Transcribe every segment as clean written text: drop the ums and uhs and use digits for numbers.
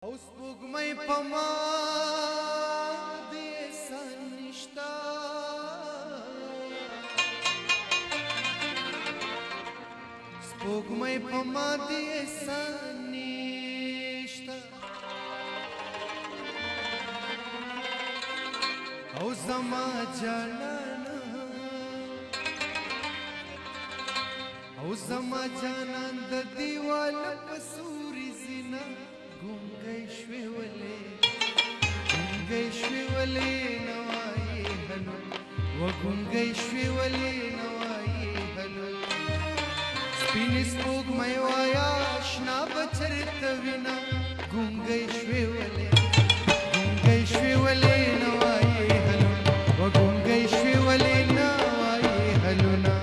او سپوږمۍ په ما دې احسان نشتا سپوږمۍ په ما دې احسان نشتا او زما جانانا او زما جانان د دیوال په سوري زینا ګونګی شوې ولې نوایې هلو و ګونګی شوې ولې نوایې هلو سپینې سپوږمۍ وایه اشنا به چېرته وینه ګونګی شوې ولې نوایې هلو و ګونګی شوې ولې نوایې هلو نه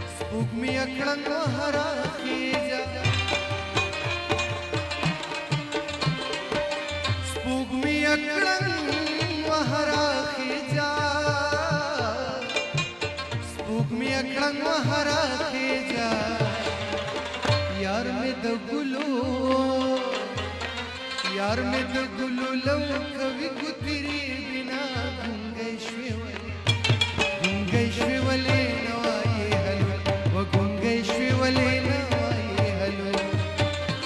سپوږمۍ اکړنګ وهرا خېجا سپوږمۍ اکړنګ وهرا خېجا سپوږمۍ اکړنګ وهرا خېجا یار مې د ګلو لو کوي ګوتري بنا ګونګی شوې ولې نوایې هلو و ګونګی شوې ولې نوایې هلو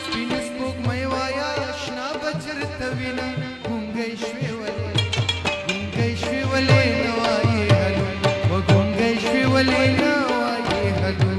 سپینې سپوږمۍ وایه اشنا به چېرته وینه ګونګی شوې ولې نوایې هلو و ګونګی شوې ولې نوایې هلو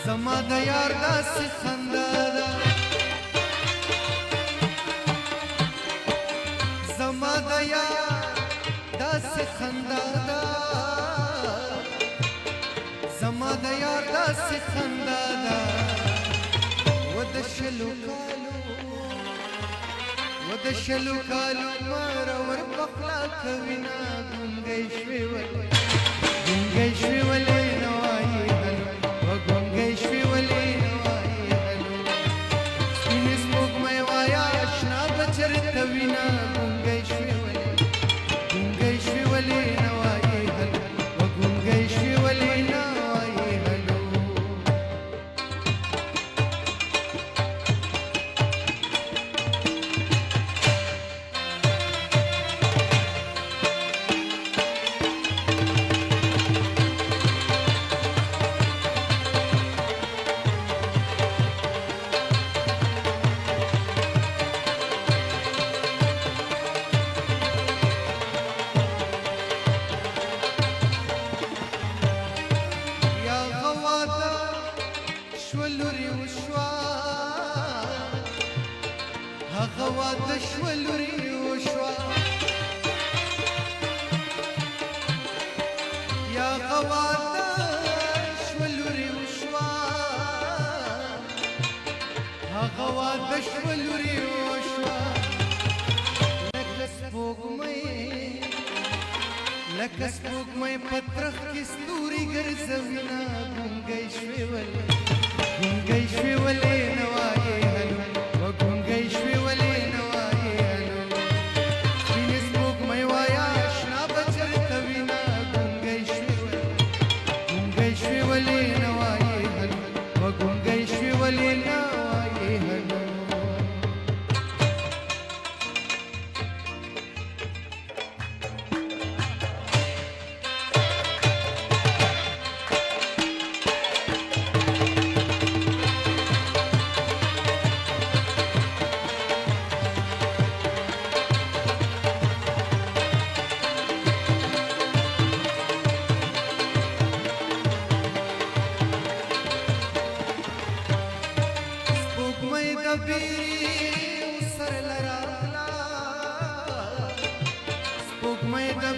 زما د یار داسې خندا ده زما د یار داسې خندا ده زما د یار داسې خندا ده و د شلو کالو مار ورپخلا کوینه ګونګی شوې ولې نوایې هلو و ګونګی شوې ولې نوایې هلو سپینې سپوږمۍ وایه اشنا به چېرته وینه ګونګی شوې ولې نوایې هلو و ګونګی شوې ولې نوایې هلو هغه واده شوه لورې وشوه یا هغه واده شوه لورې وشوه هغه واده شوه لورې وشوه لکه سپوږمۍ په ترخ کې ستوري ګرځوینه ګونګی شوې ولې نوایې هلو و ګونګی شوې ولې نوایې هلو سپینې سپوږمۍ وایه اشنا به چېرته وینه ګونګی شوې ولې نوایې هلو و ګونګی شوې ولې نوایې هلو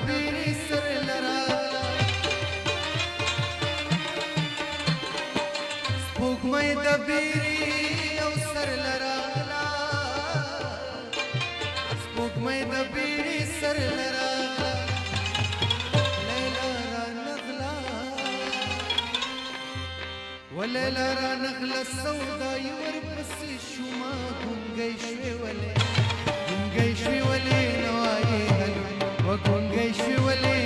بیري سر لرا سپوږمۍ د بیري او سر لرا سپوږمۍ د بیري سر لرا لیلا را نغلا ولیلا را نغلا سودای ورپسې شوما ګونګۍ شوې ولې ګونګۍ شوې ولې نوایې هلو و ګونګۍ شوې ولې